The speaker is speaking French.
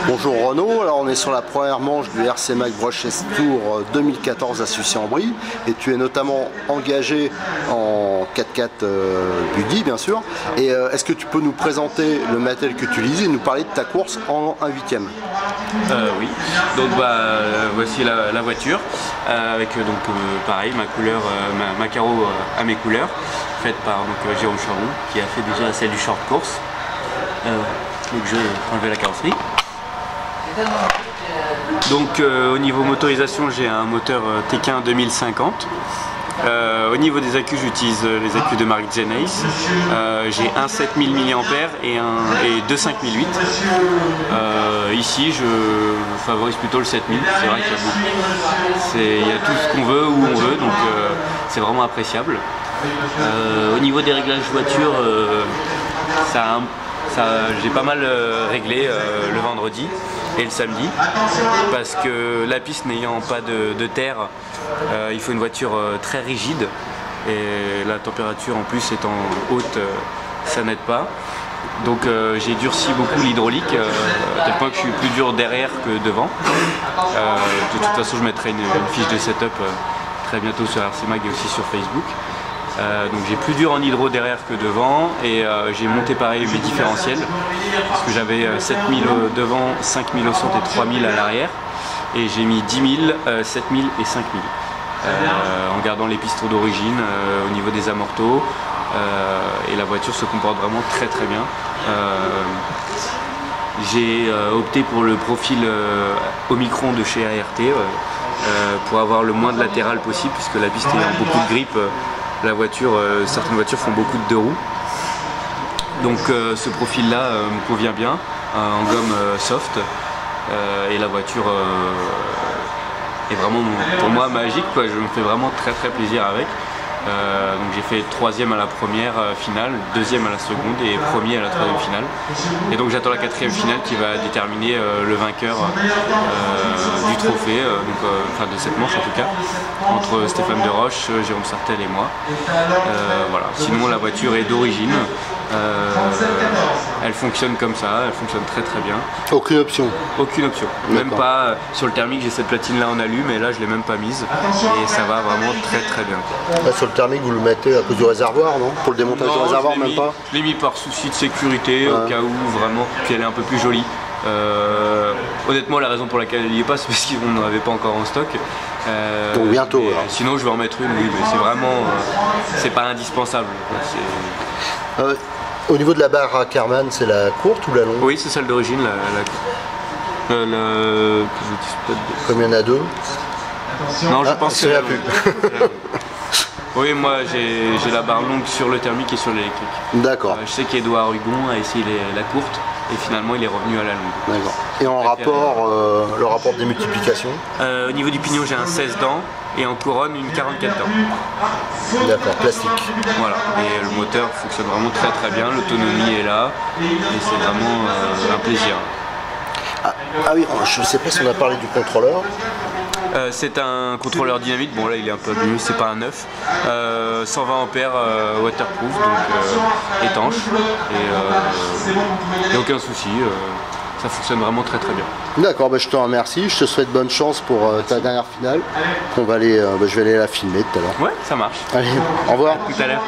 Bonjour Renaud, alors on est sur la première manche du RC Mac Brushless Tour 2014 à Sucy-en-Brie et tu es notamment engagé en 4x4 Buddy bien sûr. Et est-ce que tu peux nous présenter le matériel que tu utilises et nous parler de ta course en 1/8e? Oui, donc voici la voiture avec pareil ma couleur, ma carreau à mes couleurs, faite par Jérôme Charon qui a fait déjà celle du short course. Donc je vais enlever la carrosserie. Donc au niveau motorisation, j'ai un moteur Tekin 2050. Au niveau des accus, j'utilise les accus de marque Genesis. J'ai un 7000 mAh et deux 5008. Ici, je favorise plutôt le 7000. C'est vrai qu'il y a tout ce qu'on veut, où on veut, donc c'est vraiment appréciable. Au niveau des réglages voiture, j'ai pas mal réglé le vendredi et le samedi parce que la piste n'ayant pas de terre, il faut une voiture très rigide et la température en plus étant haute, ça n'aide pas. Donc j'ai durci beaucoup l'hydraulique à tel point que je suis plus dur derrière que devant. De toute façon, je mettrai une fiche de setup très bientôt sur RC Mag et aussi sur Facebook. Donc j'ai plus dur en hydro derrière que devant et j'ai monté pareil mes différentiels parce que j'avais 7000 devant, 5000 au centre et 3000 à l'arrière et j'ai mis 10 000, 7000 et 5000 en gardant les pistons d'origine au niveau des amortos et la voiture se comporte vraiment très très bien. J'ai opté pour le profil Omicron de chez ART pour avoir le moins de latéral possible puisque la piste ayant beaucoup de grippe. La voiture, certaines voitures font beaucoup de deux roues, donc ce profil là me convient bien, en gomme soft, et la voiture est vraiment pour moi magique, quoi. Je me fais vraiment très très plaisir avec. Donc j'ai fait 3e à la première finale, 2e à la seconde et 1er à la 3e finale. Et donc j'attends la 4e finale qui va déterminer le vainqueur du trophée, enfin de cette manche en tout cas, entre Stéphane Deroche, Jérôme Sartel et moi. Voilà. Sinon la voiture est d'origine, elle fonctionne comme ça, elle fonctionne très très bien. Aucune option? Aucune option. Même pas sur le thermique, j'ai cette platine là en alu, mais là je l'ai même pas mise et ça va vraiment très très bien. Sur le thermique, vous le mettez à cause du réservoir, non? Pour le démontage du réservoir, même pas? Je l'ai mis par souci de sécurité, au cas où vraiment, puis elle est un peu plus jolie. Honnêtement, la raison pour laquelle elle n'y est pas, c'est parce qu'on n'en avait pas encore en stock. Donc bientôt. Sinon, je vais en mettre une, oui, mais c'est vraiment, c'est pas indispensable. Au niveau de la barre à Karmann, c'est la courte ou la longue? Oui, c'est celle d'origine, la Comme il y en a deux? Non, je pense que c'est la plus. Oui, moi j'ai la barre longue sur le thermique et sur l'électrique. D'accord. Je sais qu'Edouard Hugon a essayé la courte et finalement il est revenu à la longue. D'accord. Et en rapport, le rapport des multiplications? Au niveau du pignon, j'ai un 16 dents et en couronne une 44 dents. D'accord, plastique. Voilà, et le moteur fonctionne vraiment très très bien, l'autonomie est là et c'est vraiment un plaisir. Ah oui, je ne sais pas si on a parlé du contrôleur. C'est un contrôleur dynamique, bon là il est un peu abîmé, c'est pas un neuf, 120 ampères waterproof, donc étanche, et aucun souci, ça fonctionne vraiment très très bien. D'accord, je te remercie, je te souhaite bonne chance pour ta dernière finale. On va aller, je vais aller la filmer tout à l'heure. Ouais, ça marche. Allez, au revoir. À tout à l'heure.